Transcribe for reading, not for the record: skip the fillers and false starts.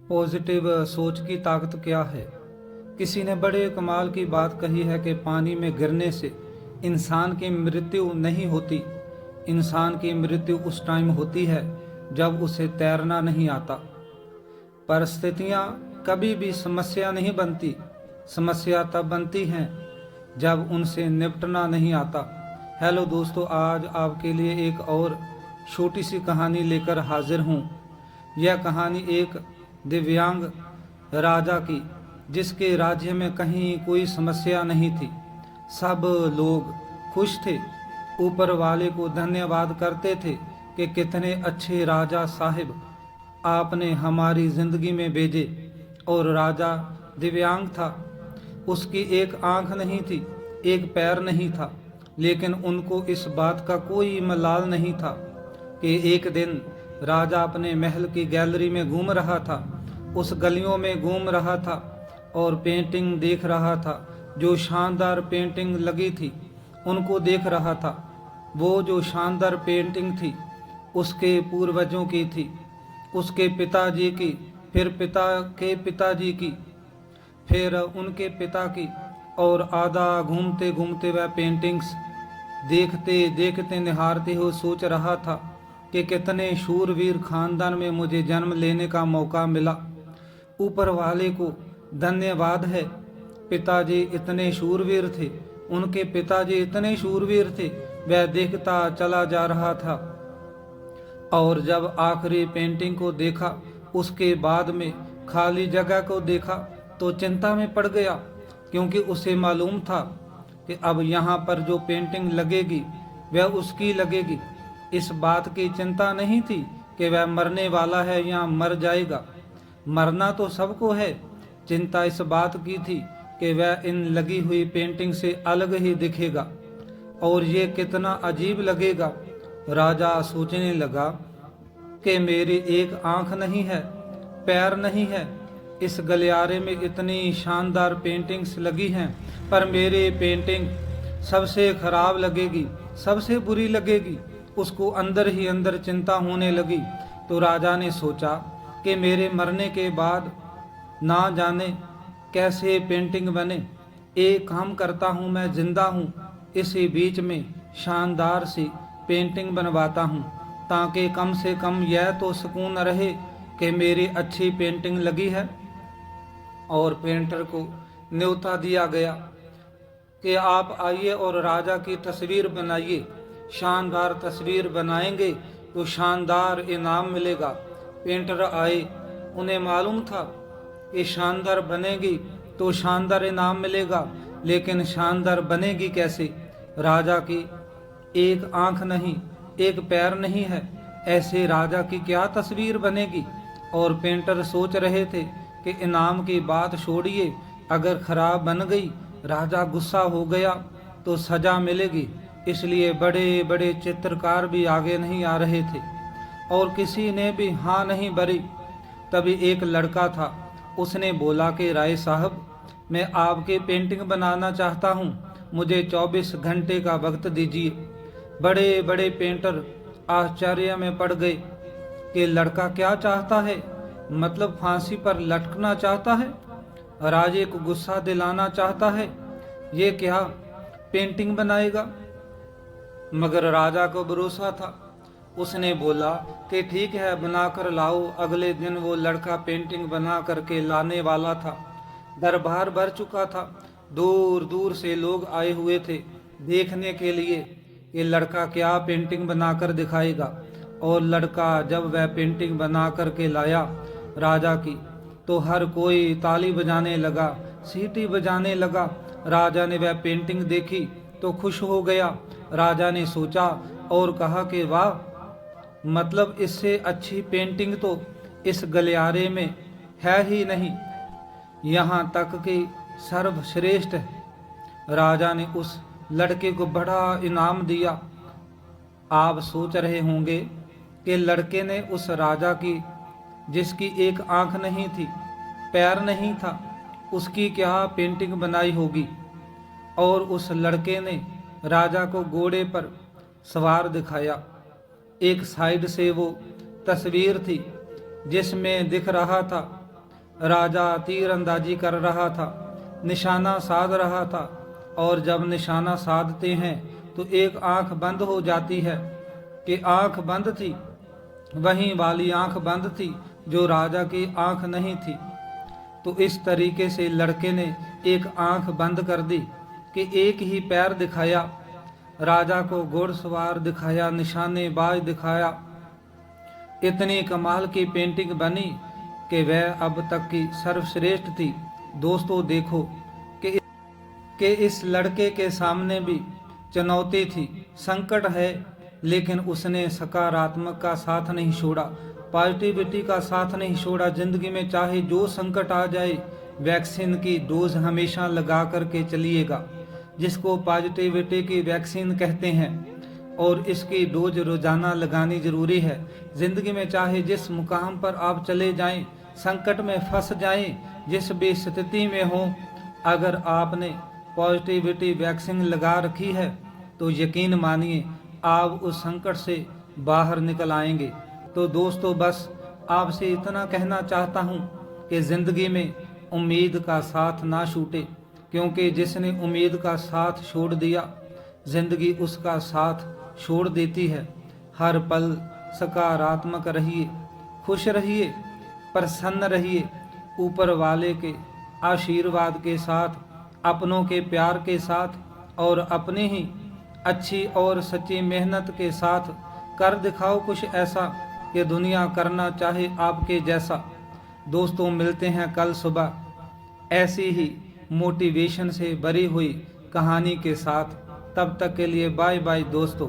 Positive सोच की ताकत क्या है। किसी ने बड़े कमाल की बात कही है कि पानी में गिरने से इंसान की मृत्यु नहीं होती। इंसान की मृत्यु उस टाइम होती है जब उसे तैरना नहीं आता। परिस्थितियाँ कभी भी समस्या नहीं बनती। समस्या तब बनती हैं जब उनसे निपटना नहीं आता। हेलो दोस्तों, आज आपके लिए एक और छोटी सी कहानी लेकर हाजिर हूँ। यह कहानी एक दिव्यांग राजा की, जिसके राज्य में कहीं कोई समस्या नहीं थी। सब लोग खुश थे, ऊपर वाले को धन्यवाद करते थे कि कितने अच्छे राजा साहिब आपने हमारी जिंदगी में भेजे। और राजा दिव्यांग था, उसकी एक आंख नहीं थी, एक पैर नहीं था, लेकिन उनको इस बात का कोई मलाल नहीं था कि एक दिन राजा अपने महल की गैलरी में घूम रहा था। उस गलियों में घूम रहा था और पेंटिंग देख रहा था। जो शानदार पेंटिंग लगी थी उनको देख रहा था। वो जो शानदार पेंटिंग थी उसके पूर्वजों की थी, उसके पिताजी की, फिर पिता के पिताजी की, फिर उनके पिता की। और आधा घूमते घूमते वह पेंटिंग्स देखते देखते निहारते हुए सोच रहा था कि कितने शूरवीर खानदान में मुझे जन्म लेने का मौका मिला। ऊपर वाले को धन्यवाद है। पिताजी इतने शूरवीर थे, उनके पिताजी इतने शूरवीर थे। वह देखता चला जा रहा था और जब आखिरी पेंटिंग को देखा, उसके बाद में खाली जगह को देखा तो चिंता में पड़ गया, क्योंकि उसे मालूम था कि अब यहाँ पर जो पेंटिंग लगेगी वह उसकी लगेगी। इस बात की चिंता नहीं थी कि वह मरने वाला है या मर जाएगा। मरना तो सबको है। चिंता इस बात की थी कि वह इन लगी हुई पेंटिंग से अलग ही दिखेगा और ये कितना अजीब लगेगा। राजा सोचने लगा कि मेरी एक आंख नहीं है, पैर नहीं है, इस गलियारे में इतनी शानदार पेंटिंग्स लगी हैं, पर मेरी पेंटिंग सबसे खराब लगेगी, सबसे बुरी लगेगी। उसको अंदर ही अंदर चिंता होने लगी। तो राजा ने सोचा कि मेरे मरने के बाद ना जाने कैसे पेंटिंग बने। एक काम करता हूँ, मैं जिंदा हूँ, इसी बीच में शानदार सी पेंटिंग बनवाता हूँ, ताकि कम से कम यह तो सुकून रहे कि मेरी अच्छी पेंटिंग लगी है। और पेंटर को न्योता दिया गया कि आप आइए और राजा की तस्वीर बनाइए। शानदार तस्वीर बनाएंगे तो शानदार इनाम मिलेगा। पेंटर आए, उन्हें मालूम था कि शानदार बनेगी तो शानदार इनाम मिलेगा, लेकिन शानदार बनेगी कैसे? राजा की एक आंख नहीं, एक पैर नहीं है, ऐसे राजा की क्या तस्वीर बनेगी? और पेंटर सोच रहे थे कि इनाम की बात छोड़िए, अगर खराब बन गई, राजा गुस्सा हो गया तो सजा मिलेगी। इसलिए बड़े बड़े चित्रकार भी आगे नहीं आ रहे थे और किसी ने भी हाँ नहीं भरी। तभी एक लड़का था, उसने बोला कि राय साहब, मैं आपके पेंटिंग बनाना चाहता हूँ, मुझे 24 घंटे का वक्त दीजिए। बड़े बड़े पेंटर आश्चर्य में पड़ गए कि लड़का क्या चाहता है, मतलब फांसी पर लटकना चाहता है, राजे को गुस्सा दिलाना चाहता है, ये क्या पेंटिंग बनाएगा? मगर राजा को भरोसा था। उसने बोला कि ठीक है, बनाकर लाओ। अगले दिन वो लड़का पेंटिंग बना करके लाने वाला था। दरबार भर चुका था, दूर दूर से लोग आए हुए थे देखने के लिए ये लड़का क्या पेंटिंग बनाकर दिखाएगा। और लड़का जब वह पेंटिंग बना करके लाया राजा की, तो हर कोई ताली बजाने लगा, सीटी बजाने लगा। राजा ने वह पेंटिंग देखी तो खुश हो गया। राजा ने सोचा और कहा कि वाह, मतलब इससे अच्छी पेंटिंग तो इस गलियारे में है ही नहीं, यहाँ तक कि सर्वश्रेष्ठ है। राजा ने उस लड़के को बड़ा इनाम दिया। आप सोच रहे होंगे कि लड़के ने उस राजा की, जिसकी एक आंख नहीं थी, पैर नहीं था, उसकी क्या पेंटिंग बनाई होगी। और उस लड़के ने राजा को घोड़े पर सवार दिखाया। एक साइड से वो तस्वीर थी जिसमें दिख रहा था राजा तीरंदाजी कर रहा था, निशाना साध रहा था, और जब निशाना साधते हैं तो एक आंख बंद हो जाती है कि आंख बंद थी, वहीं वाली आंख बंद थी जो राजा की आंख नहीं थी। तो इस तरीके से लड़के ने एक आंख बंद कर दी कि एक ही पैर दिखाया, राजा को घुड़सवार दिखाया, निशानेबाज दिखाया। इतनी कमाल की पेंटिंग बनी कि वह अब तक की सर्वश्रेष्ठ थी। दोस्तों देखो कि इस लड़के के सामने भी चुनौती थी, संकट है, लेकिन उसने सकारात्मक का साथ नहीं छोड़ा, पॉजिटिविटी का साथ नहीं छोड़ा। जिंदगी में चाहे जो संकट आ जाए, वैक्सीन की डोज हमेशा लगा करके चलिएगा, जिसको पॉजिटिविटी की वैक्सीन कहते हैं, और इसकी डोज रोजाना लगानी जरूरी है। जिंदगी में चाहे जिस मुकाम पर आप चले जाएं, संकट में फंस जाएं, जिस भी स्थिति में हो, अगर आपने पॉजिटिविटी वैक्सीन लगा रखी है तो यकीन मानिए आप उस संकट से बाहर निकल आएंगे। तो दोस्तों बस आपसे इतना कहना चाहता हूँ कि ज़िंदगी में उम्मीद का साथ ना छूटे, क्योंकि जिसने उम्मीद का साथ छोड़ दिया, ज़िंदगी उसका साथ छोड़ देती है। हर पल सकारात्मक रहिए, खुश रहिए, प्रसन्न रहिए, ऊपर वाले के आशीर्वाद के साथ, अपनों के प्यार के साथ, और अपनी ही अच्छी और सच्ची मेहनत के साथ कर दिखाओ कुछ ऐसा कि दुनिया करना चाहे आपके जैसा। दोस्तों मिलते हैं कल सुबह ऐसी ही मोटिवेशन से भरी हुई कहानी के साथ। तब तक के लिए बाय बाय दोस्तों।